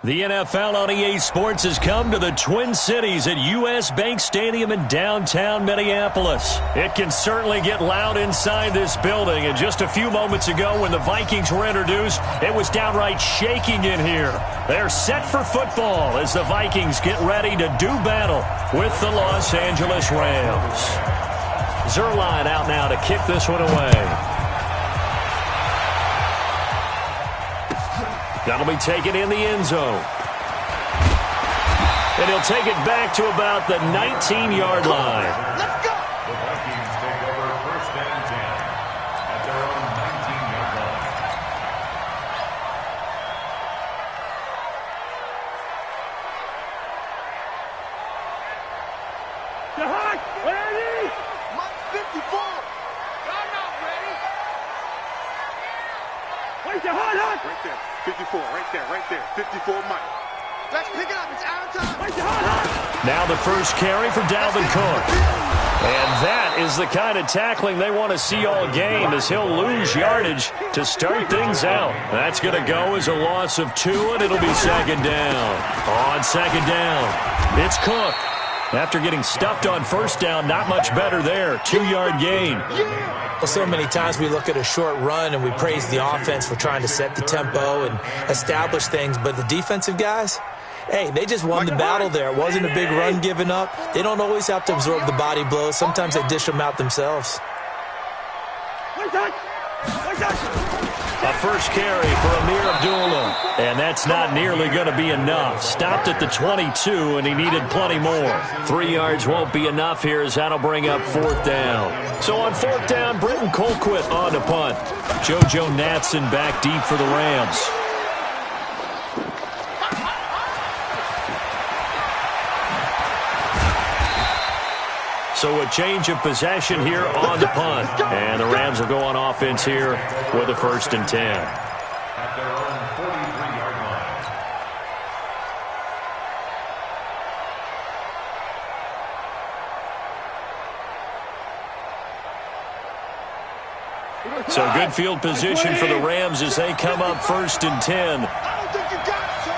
The NFL on EA Sports has come to the Twin Cities at U.S. Bank Stadium in downtown Minneapolis. It can certainly get loud inside this building, and just a few moments ago when the Vikings were introduced, it was downright shaking in here. They're set for football as the Vikings get ready to do battle with the Los Angeles Rams. Zerline out now to kick this one away. That'll be taken in the end zone. And he'll take it back to about the 19-yard line. Let's go! The Vikings take over first and 10 at their own 19-yard line. Jahak, ready? Mike 54. I'm not ready. Wait, Jahak! Right there. 54, right there. 54, Mike. Let's pick it up. It's our time. Wait, Jahak! Now the first carry for Dalvin Cook. And that is the kind of tackling they want to see all game, as he'll lose yardage to start things out. That's going to go as a loss of 2, and it'll be second down. On second down, it's Cook. After getting stuffed on first down, not much better there. 2-yard gain. Well, so many times we look at a short run and we praise the offense for trying to set the tempo and establish things, but the defensive guys, hey, they just won the battle there. It wasn't a big run given up. They don't always have to absorb the body blows. Sometimes they dish them out themselves. A first carry for Amir Abdullah. And that's not nearly going to be enough. Stopped at the 22, and he needed plenty more. 3 yards won't be enough here, as that'll bring up fourth down. So on fourth down, Britton Colquitt on to punt. JoJo Natson back deep for the Rams. So a change of possession here on the punt. And the Rams will go on offense here with a first and 10. At their own 43-yard line. So good field position for the Rams as they come up first and 10. I don't think you got it, sir.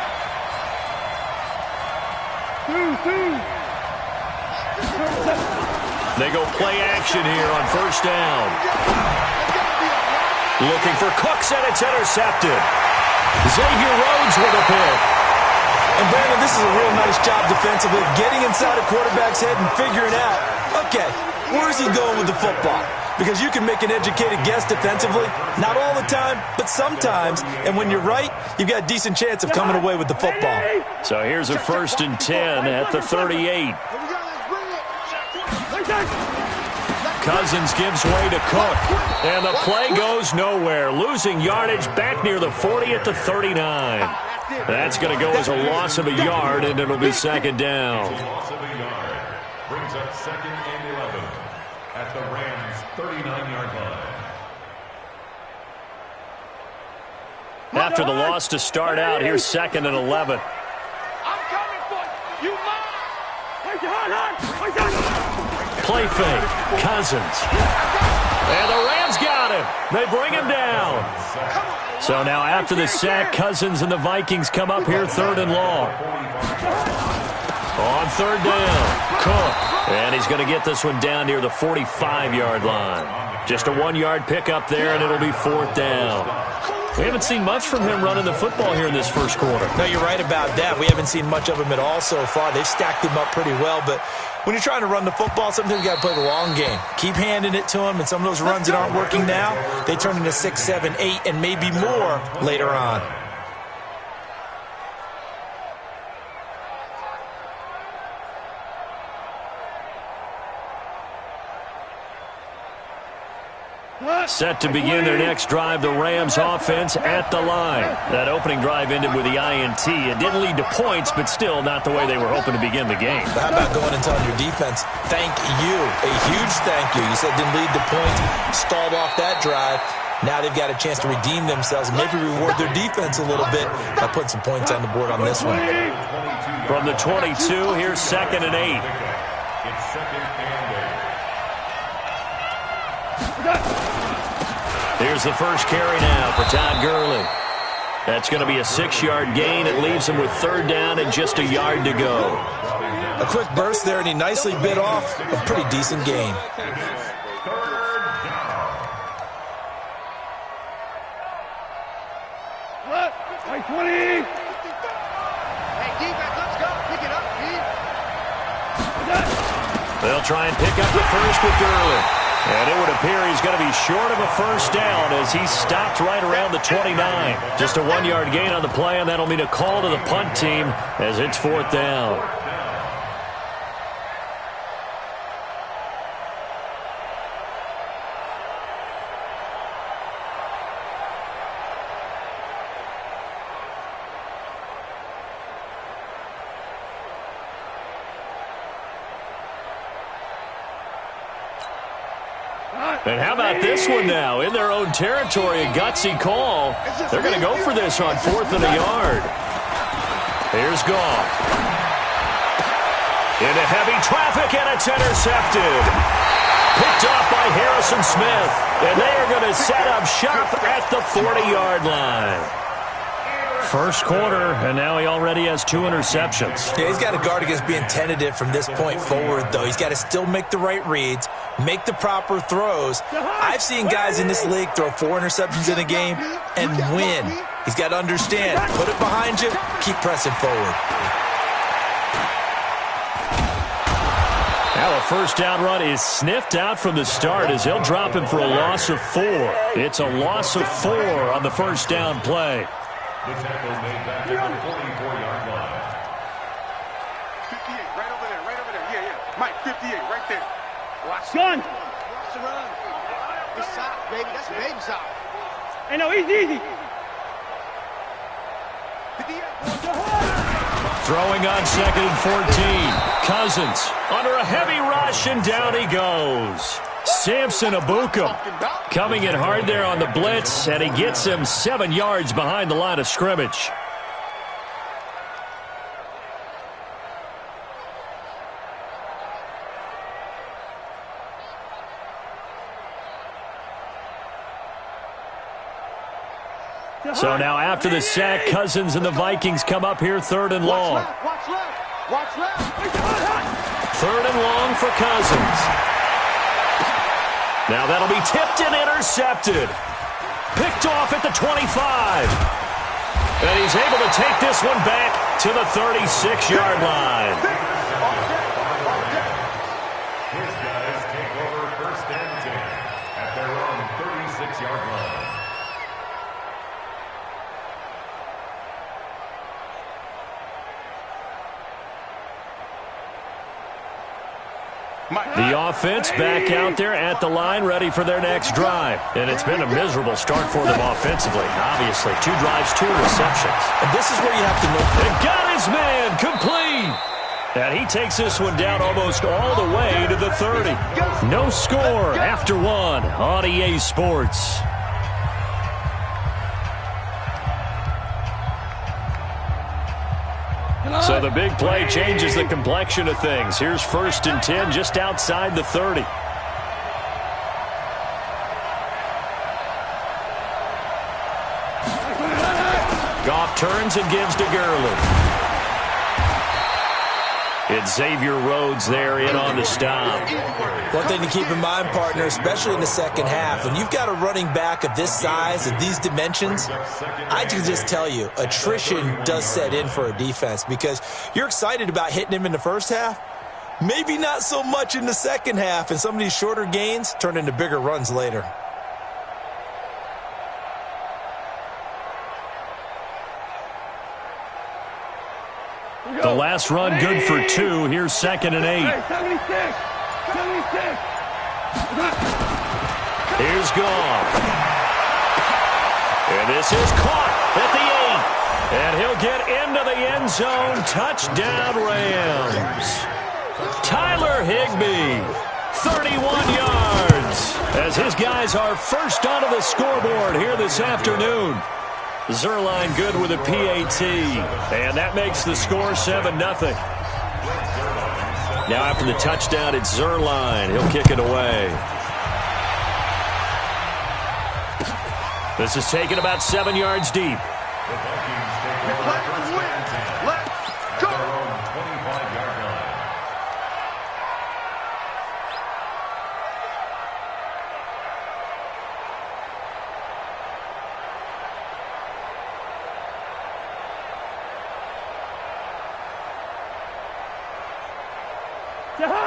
They go play action here on first down. Looking for Cooks, and it's intercepted. Xavier Rhodes with a pick. And Brandon, this is a real nice job defensively, getting inside a quarterback's head and figuring out, okay, where is he going with the football? Because you can make an educated guess defensively, not all the time, but sometimes. And when you're right, you've got a decent chance of coming away with the football. So here's a first and 10 at the 38. Cousins gives way to Cook. And the play goes nowhere. Losing yardage back near the 40 at the 39. That's going to go as a loss of a yard, and it'll be second down. Loss of a yard brings up second and 11 at the Rams' 39-yard line. After the loss to start out, here's second and 11. I'm coming for you. You mine. Play fake. Cousins. And the Rams got him. They bring him down. So now after the sack, Cousins and the Vikings come up here third and long. On third down, Cook. And he's going to get this one down near the 45-yard line. Just a 1-yard pickup there, and it'll be fourth down. We haven't seen much from him running the football here in this first quarter. No, you're right about that. We haven't seen much of him at all so far. They've stacked him up pretty well, but when you're trying to run the football, sometimes you got to play the long game. Keep handing it to him, and some of those runs that aren't working now, they turn into 6, 7, 8, and maybe more later on. Set to begin their next drive, the Rams offense at the line. That opening drive ended with the INT. It didn't lead to points, but still not the way they were hoping to begin the game. But how about going and telling your defense, thank you, a huge thank you. You said didn't lead to points, stalled off that drive. Now they've got a chance to redeem themselves and maybe reward their defense a little bit by putting some points on the board on this one. From the 22, here's second and 8. It's second and 8. Here's the first carry now for Todd Gurley. That's going to be a 6-yard gain. It leaves him with 3rd down and just a yard to go. A quick burst there, and he nicely bit off a pretty decent gain. Right 20. Hey, defense, let's go. Pick it up, They'll try and pick up the first with Gurley. And it would appear he's going to be short of a 1st down as he stopped right around the 29. Just a 1-yard gain on the play, and that'll mean a call to the punt team as it's 4th down. And how about this one now? In their own territory, a gutsy call. They're going to go for this on 4th and a yard. Here's Goff. Into heavy traffic, and it's intercepted. Picked off by Harrison Smith. And they are going to set up shop at the 40-yard line. First quarter, and now he already has 2 interceptions. Yeah, he's got to guard against being tentative from this point forward, though. He's got to still make the right reads, make the proper throws. I've seen guys in this league throw 4 interceptions in a game and win. He's got to understand, put it behind you, keep pressing forward. Now a 1st down run is sniffed out from the start as he'll drop him for a loss of 4. It's a loss of 4 on the 1st down play. The tackle made back at the 44-yard line. 58, right over there, right over there. Yeah, yeah. Mike, 58, right there. Watch. Gun. Watch the run. Good side, baby. That's a baby side. Hey, no, easy. Throwing on 2nd and 14. Cousins under a heavy rush, and down he goes. Samson Abukum coming in hard there on the blitz, and he gets him 7 yards behind the line of scrimmage. So now after the sack, Cousins and the Vikings come up here 3rd and long. Watch left. Watch left. 3rd and long for Cousins. Now that'll be tipped and intercepted. Picked off at the 25. And he's able to take this one back to the 36-yard line. His guys take over 1st and 10 at their own 36-yard line. The offense back out there at the line, ready for their next drive. And it's been a miserable start for them offensively. Obviously, 2 drives, 2 receptions. And this is where you have to know. And got his man complete. And he takes this one down almost all the way to the 30. No score after 1 on EA Sports. So the big play changes the complexion of things. Here's 1st and 10 just outside the 30. Goff turns and gives to Gurley. It's Xavier Rhodes there in on the stop. One thing to keep in mind, partner, especially in the second half, when you've got a running back of this size and these dimensions, I can just tell you, attrition does set in for a defense because you're excited about hitting him in the first half, maybe not so much in the second half, and some of these shorter gains turn into bigger runs later. The last run good for 2. Here's 2nd and 8. 76. Here's Goff. And this is caught at the 8. And he'll get into the end zone. Touchdown, Rams. Tyler Higbee, 31 yards. As his guys are first onto the scoreboard here this afternoon. Zerline good with a PAT, and that makes the score 7-0. Now after the touchdown, it's Zerline. He'll kick it away. This is taken about 7 yards deep. The Vikings take over first and 10 at their own 25-yard line.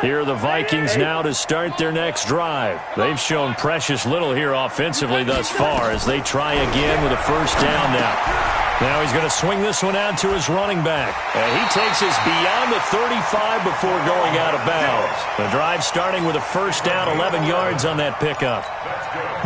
Here are the Vikings now to start their next drive. They've shown precious little here offensively thus far as they try again with a first down now. Now he's going to swing this one out to his running back. And he takes us beyond the 35 before going out of bounds. The drive starting with a first down, 11 yards on that pickup.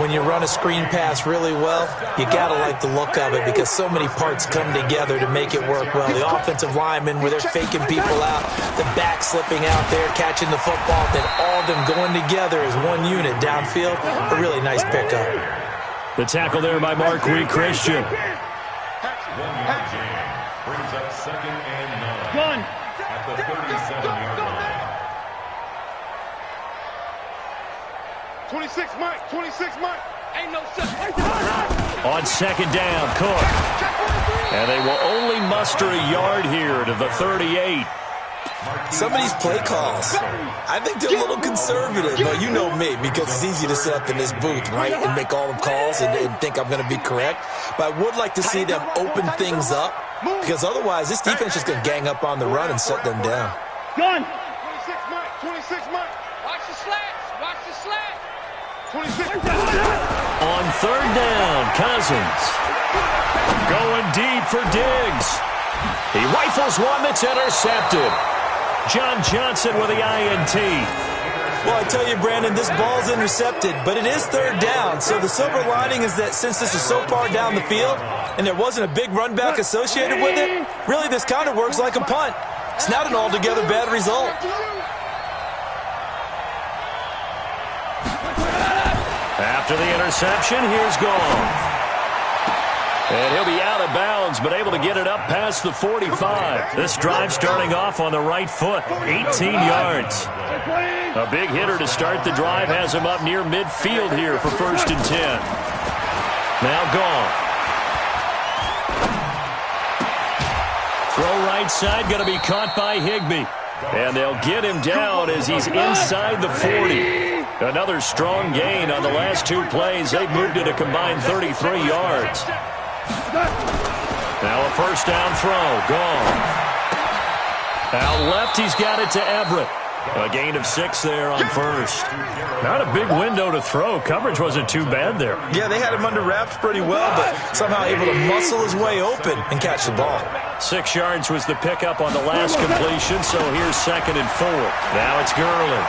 When you run a screen pass really well, you got to like the look of it because so many parts come together to make it work well. The offensive linemen, where they're faking people out, the back slipping out there, catching the football, then all of them going together as one unit downfield. A really nice pickup. The tackle there by Marquis Christian. 1-yard gain brings up second and 9 Gun. at the 37-yard line. 26, Mike. 26, Mike. Ain't no such. On second down, Cook. And they will only muster a yard here to the 38. Some of these play calls, I think they're a little conservative, but you know me, because it's easy to sit up in this booth, right, and make all the calls and think I'm going to be correct. But I would like to see them open things up, because otherwise this defense is going to gang up on the run and shut them down. Gun. 26, Mike. 26, Mike. Watch the slats. Watch the slats. 26. On third down, Cousins. Going deep for Diggs. He rifles one that's intercepted. John Johnson with the INT. Well, I tell you, Brandon, this ball's intercepted, but it is third down. So the silver lining is that since this is so far down the field and there wasn't a big run back associated with it, really this kind of works like a punt. It's not an altogether bad result. After the interception, here's Goff. And he'll be out of bounds, but able to get it up past the 45. This drive starting off on the right foot, 18 yards. A big hitter to start the drive has him up near midfield here for first and 10. Now Goff. Throw right side, going to be caught by Higbee. And they'll get him down as he's inside the 40. Another strong gain on the last two plays. They've moved it a combined 33 yards. Now a first down throw. Gone. Out left, he's got it to Everett. A gain of 6 there on first. Not a big window to throw. Coverage wasn't too bad there. Yeah, they had him under wraps pretty well, but somehow able to muscle his way open and catch the ball. 6 yards was the pickup on the last completion, so here's second and 4. Now it's Gurley.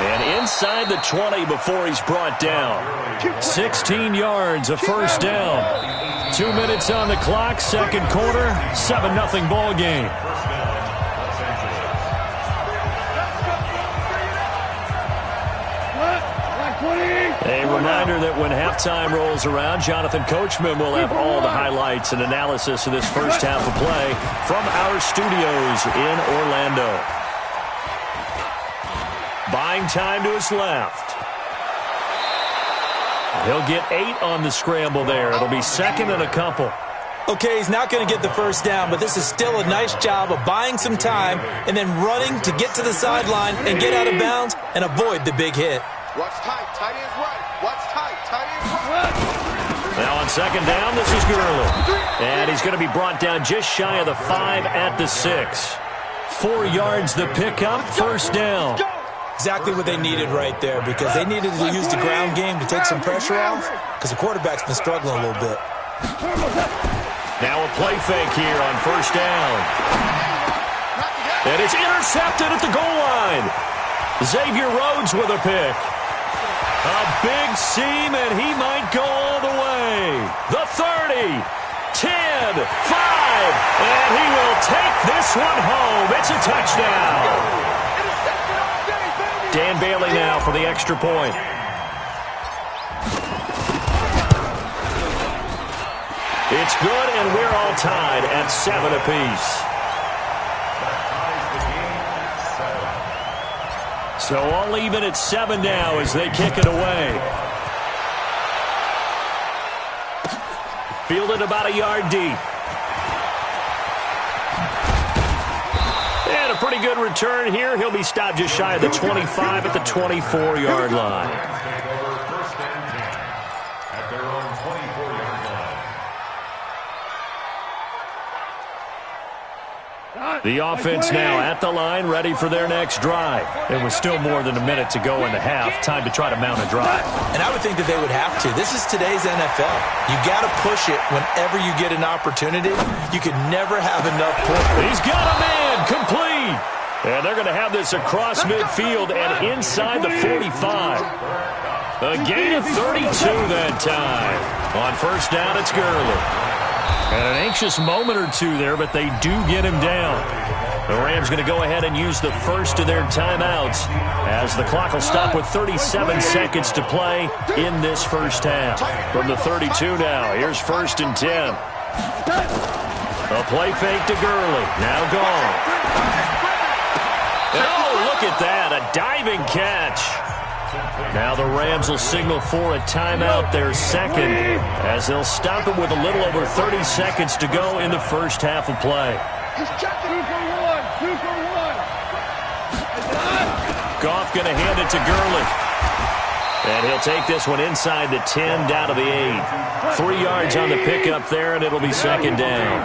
And inside the 20 before he's brought down. 16 yards, a first down. 2 minutes on the clock, second quarter, 7-0 ball game. A reminder that when halftime rolls around, Jonathan Coachman will have all the highlights and analysis of this first half of play from our studios in Orlando. Buying time to his left. He'll get 8 on the scramble there. It'll be second and a couple. Okay, he's not going to get the first down, but this is still a nice job of buying some time and then running to get to the sideline and get out of bounds and avoid the big hit. Watch tight. Tight ends right. Watch tight. Tight ends right. Now on second down, this is Gurley. And he's going to be brought down just shy of the 5 at the 6. 4 yards the pickup, first down. Exactly what they needed right there, because they needed to use the ground game to take some pressure off, because the quarterback's been struggling a little bit. Now a play fake here on first down. And it's intercepted at the goal line. Xavier Rhodes with a pick. A big seam, and he might go all the way. The 30, 10, 5, and he will take this one home. It's a touchdown. Dan Bailey now for the extra point. It's good, and we're all tied at 7 apiece. So all even at 7 now as they kick it away. Fielded about a yard deep. And a pretty good return here. He'll be stopped just shy of the 25 at the 24-yard line. The offense now at the line, ready for their next drive. It was still more than a minute to go in the half. Time to try to mount a drive. And I would think that they would have to. This is today's NFL. You got to push it whenever you get an opportunity. You can never have enough points. He's got a man, complete. And they're going to have this across midfield and inside the 45. A gain of 32 that time. On first down, it's Gurley. And an anxious moment or two there, but they do get him down. The Rams going to go ahead and use the first of their timeouts as the clock will stop with 37 seconds to play in this first half. From the 32 now, here's 1st and 10. A play fake to Gurley. Now gone. Oh, look at that. A diving catch. Now the Rams will signal for a timeout, their second, as they'll stop it with a little over 30 seconds to go in the first half of play. 2 for 1. Goff going to hand it to Gurley. And he'll take this one inside the 10, down to the 8. 3 yards on the pickup there, and it'll be second down.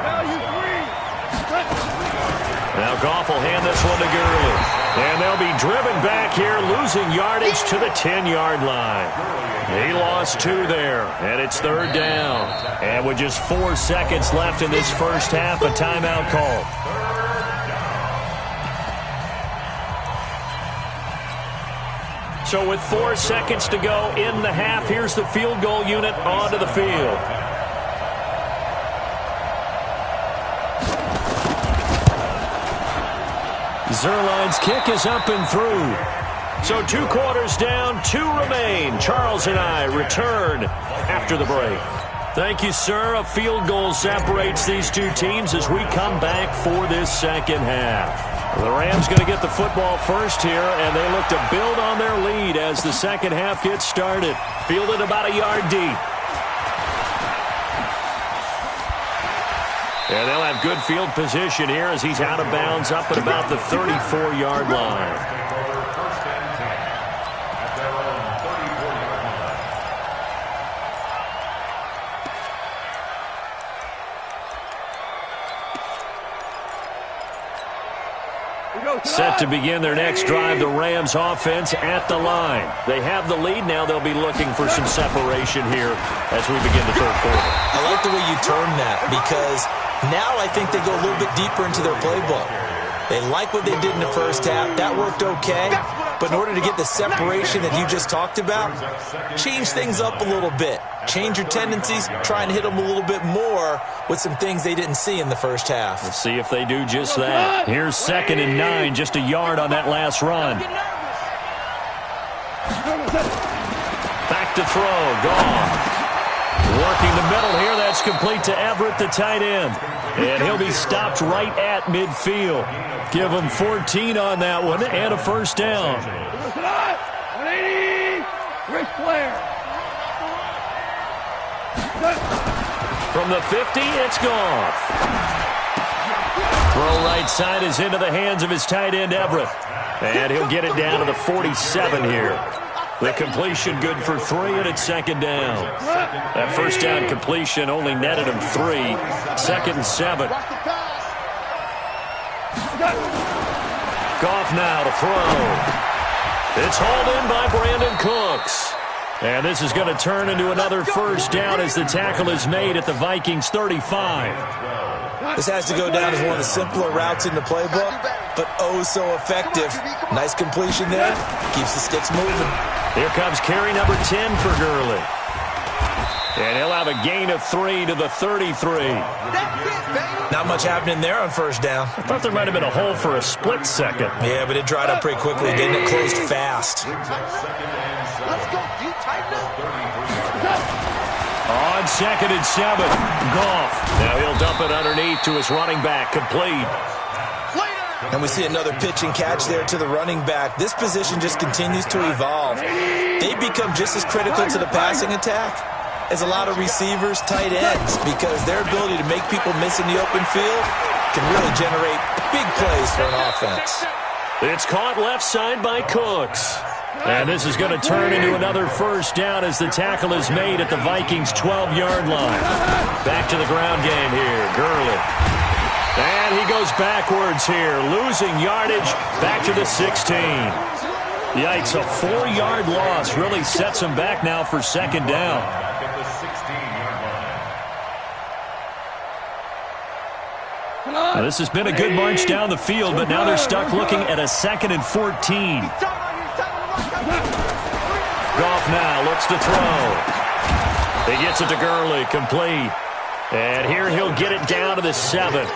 Now Goff will hand this one to Gurley. And they'll be driven back here, losing yardage to the 10-yard line. He lost 2 there, and it's 3rd down. And with just 4 seconds left in this first half, a timeout call. So with 4 seconds to go in the half, here's the field goal unit onto the field. Zerline's kick is up and through. So 2 quarters down, 2 remain. Charles and I return after the break. Thank you, sir. A field goal separates these 2 teams as we come back for this second half. The Rams going to get the football first here, and they look to build on their lead as the second half gets started. Fielded about a yard deep. And they'll have good field position here as he's out of bounds up at about the 34-yard line. Set to begin their next drive, the Rams offense at the line. They have the lead. Now they'll be looking for some separation here as we begin the third quarter. I like the way you term that because now I think they go a little bit deeper into their playbook. They like what they did in the first half. That worked okay. But in order to get the separation that you just talked about, change things up a little bit. Change your tendencies, try and hit them a little bit more with some things they didn't see in the first half. Let's see if they do just that. Here's 2nd and 9, just a yard on that last run. Back to throw, gone. Working the middle here, that's complete to Everett, the tight end. And he'll be stopped right at midfield. Give him 14 on that one and a first down. 180, Rick Flair. From the 50, it's Goff. Throw right side is into the hands of his tight end, Everett. And he'll get it down to the 47 here. The completion good for 3, and it's second down. That first down completion only netted him 3. 2nd and 7. Goff now to throw. It's hauled in by Brandon Cooks. And this is going to turn into another first down as the tackle is made at the Vikings 35. This has to go down as one of the simpler routes in the playbook, but oh so effective. Nice completion there. Keeps the sticks moving. Here comes carry number 10 for Gurley. And he'll have a gain of 3 to the 33. Not much happening there on first down. I thought there might have been a hole for a split second. Yeah, but it dried up pretty quickly, didn't it? Closed fast. Let's go. You tighten up. On 2nd and 7, Goff. Now he'll dump it underneath to his running back, complete. And we see another pitch and catch there to the running back. This position just continues to evolve. They become just as critical to the passing attack is a lot of receivers, tight ends, because their ability to make people miss in the open field can really generate big plays for an offense. It's caught left side by Cooks. And this is going to turn into another first down as the tackle is made at the Vikings' 12-yard line. Back to the ground game here. Gurley. And he goes backwards here, losing yardage back to the 16. Yikes, a 4-yard loss really sets him back now for second down. Back at the 16-yard line. Now, this has been a good march down the field, but now they're stuck looking at a 2nd and 14. Goff now looks to throw. He gets it to Gurley, complete. And here he'll get it down to the 7th.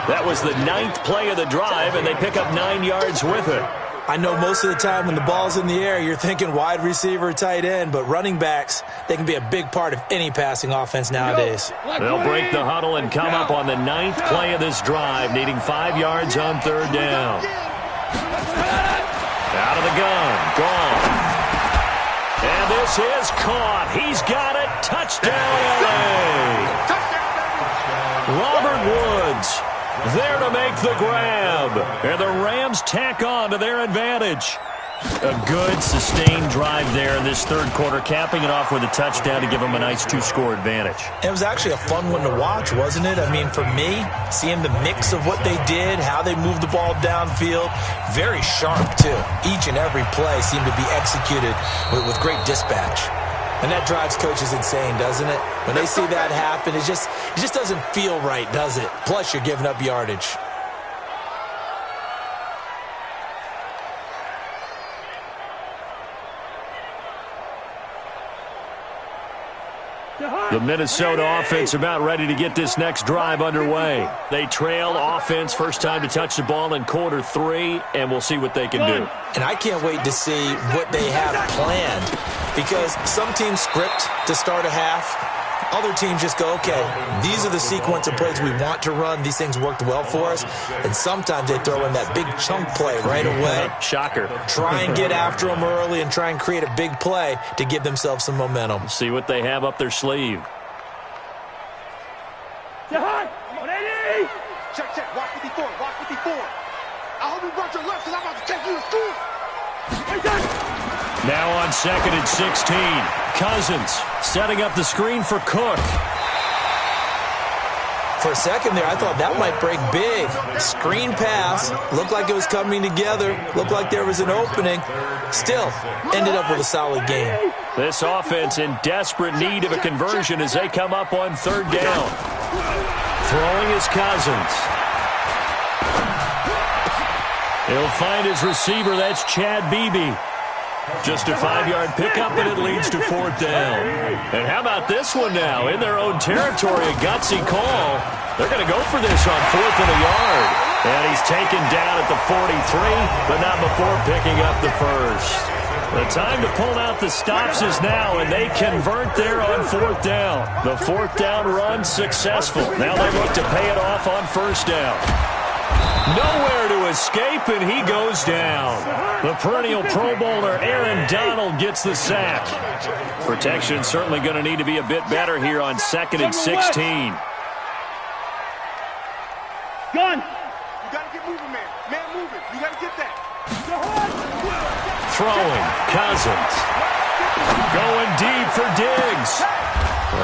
That was the 9th play of the drive, and they pick up 9 yards with it. I know most of the time when the ball's in the air, you're thinking wide receiver, tight end, but running backs, they can be a big part of any passing offense nowadays. They'll break the huddle and come up on the 9th play of this drive, needing 5 yards on 3rd down. Out of the gun, gone. And this is caught. He's got it. Touchdown, LA. Robert Woods there to make the grab. And the Rams tack on to their advantage. A good, sustained drive there in this 3rd quarter, capping it off with a touchdown to give them a nice 2-score advantage. It was actually a fun one to watch, wasn't it? I mean, for me, seeing the mix of what they did, how they moved the ball downfield, very sharp, too. Each and every play seemed to be executed with great dispatch. And that drives coaches insane, doesn't it? When they see that happen, it just doesn't feel right, does it? Plus, you're giving up yardage. The Minnesota offense about ready to get this next drive underway. They trail offense, first time to touch the ball in quarter 3, and we'll see what they can do. And I can't wait to see what they have planned, because some teams script to start a half. Other teams just go, okay, these are the sequence of plays we want to run. These things worked well for us. And sometimes they throw in that big chunk play right away. Shocker. Try and get after them early and try and create a big play to give themselves some momentum. See what they have up their sleeve. Check, check. Watch 54. Watch 54. I hope you brought your left because I'm about to take you to school. Now on 2nd and 16. Cousins setting up the screen for Cook. For a second there, I thought that might break big. Screen pass. Looked like it was coming together. Looked like there was an opening. Still, ended up with a solid game. This offense in desperate need of a conversion as they come up on 3rd down. Throwing is Cousins. He'll find his receiver. That's Chad Beebe. Just a 5-yard pickup, and it leads to 4th down. And how about this one now? In their own territory, a gutsy call. They're going to go for this on 4th and a yard. And he's taken down at the 43, but not before picking up the first. The time to pull out the stops is now, and they convert there on 4th down. The 4th down run successful. Now they look to pay it off on 1st down. Nowhere to escape, and he goes down. The perennial Pro Bowler Aaron Donald gets the sack. Protection certainly going to need to be a bit better here on 2nd and 16. Gun. You got to get moving, man. Man moving. You got to get that. Throwing, Cousins. Going deep for Diggs.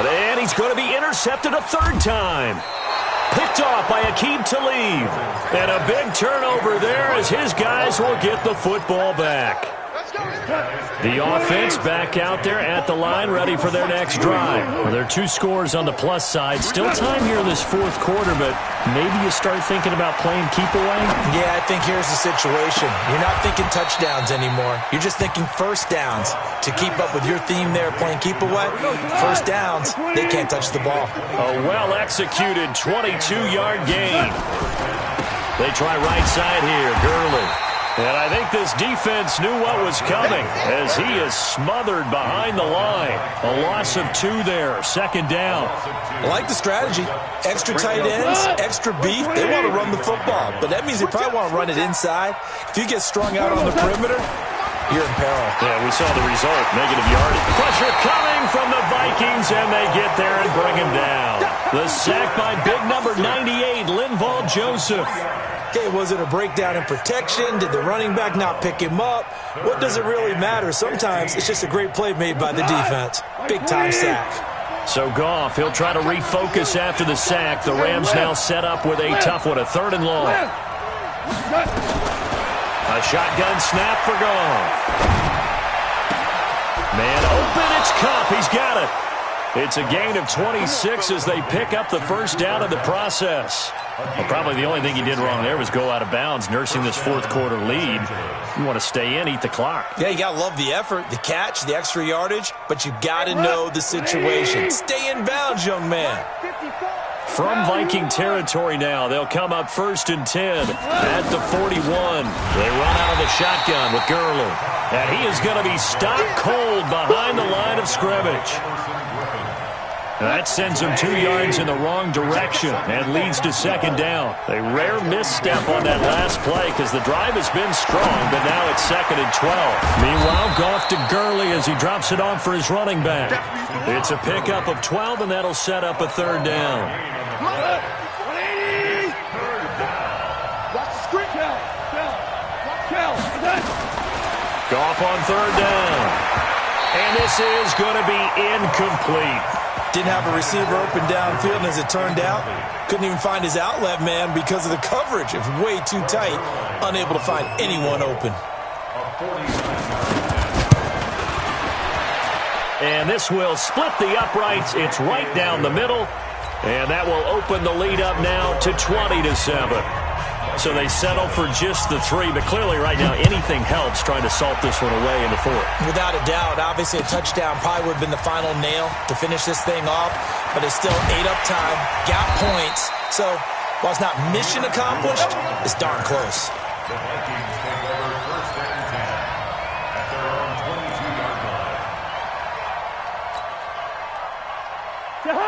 And he's going to be intercepted a 3rd time. Picked off by Aqib Talib. And a big turnover there as his guys will get the football back. The offense back out there at the line, ready for their next drive. Well, there are 2 scores on the plus side. Still time here in this 4th quarter, but maybe you start thinking about playing keep away? Yeah, I think here's the situation. You're not thinking touchdowns anymore. You're just thinking first downs. To keep up with your theme there, playing keep away, first downs, they can't touch the ball. A well-executed 22-yard gain. They try right side here, Gurley. And I think this defense knew what was coming as he is smothered behind the line. A loss of 2 there, 2nd down. I like the strategy. Extra tight ends, extra beef. They want to run the football, but that means they probably want to run it inside. If you get strung out on the perimeter, you're in peril. Yeah, we saw the result. Negative yardage. Pressure coming from the Vikings, and they get there and bring him down. The sack by big number 98, Linval Joseph. Okay, was it a breakdown in protection? Did the running back not pick him up? What does it really matter? Sometimes it's just a great play made by the defense. Big-time sack. So Goff, he'll try to refocus after the sack. The Rams now set up with a tough one, a 3rd and long. A shotgun snap for Goff. Man open, it's Kupp. He's got it. It's a gain of 26 as they pick up the first down in the process. Well, probably the only thing he did wrong there was go out of bounds, nursing this 4th quarter lead. You want to stay in, eat the clock. Yeah, you got to love the effort, the catch, the extra yardage, but you got to know the situation. Stay in bounds, young man. From Viking territory now, they'll come up 1st and 10 at the 41. They run out of the shotgun with Gurley. And he is going to be stopped cold behind the line of scrimmage. That sends him 2 yards in the wrong direction and leads to 2nd down. A rare misstep on that last play because the drive has been strong, but now it's 2nd and 12. Meanwhile, Goff to Gurley as he drops it off for his running back. It's a pickup of 12, and that'll set up a 3rd down. Goff on 3rd down. And this is going to be incomplete. Didn't have a receiver open downfield, and as it turned out, couldn't even find his outlet man because of the coverage. It was way too tight, unable to find anyone open. And this will split the uprights. It's right down the middle, and that will open the lead up now to 20-7. So they settle for just the 3, but clearly right now anything helps trying to salt this one away in the 4th. Without a doubt, obviously a touchdown probably would have been the final nail to finish this thing off, but it's still ate up time, got points. So while it's not mission accomplished, it's darn close. The Vikings take over 1st and 10 at their own 22-yard line.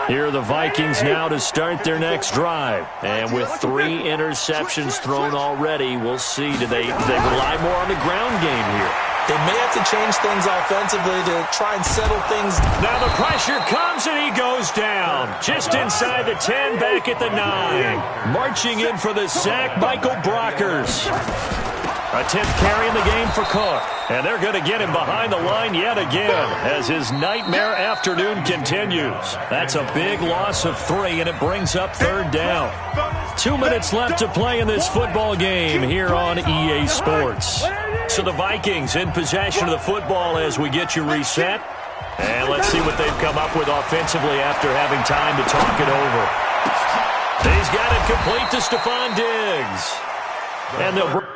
Here are the Vikings now to start their next drive. And with 3 interceptions thrown already, we'll see. Do they rely more on the ground game here? They may have to change things offensively to try and settle things. Now the pressure comes and he goes down. Just inside the 10, back at the 9. Marching in for the sack, Michael Brockers. A 10th carry in the game for Cook. And they're going to get him behind the line yet again as his nightmare afternoon continues. That's a big loss of 3, and it brings up 3rd down. 2 minutes left to play in this football game here on EA Sports. So the Vikings in possession of the football as we get you reset. And let's see what they've come up with offensively after having time to talk it over. He's got it complete to Stephon Diggs. And they'll...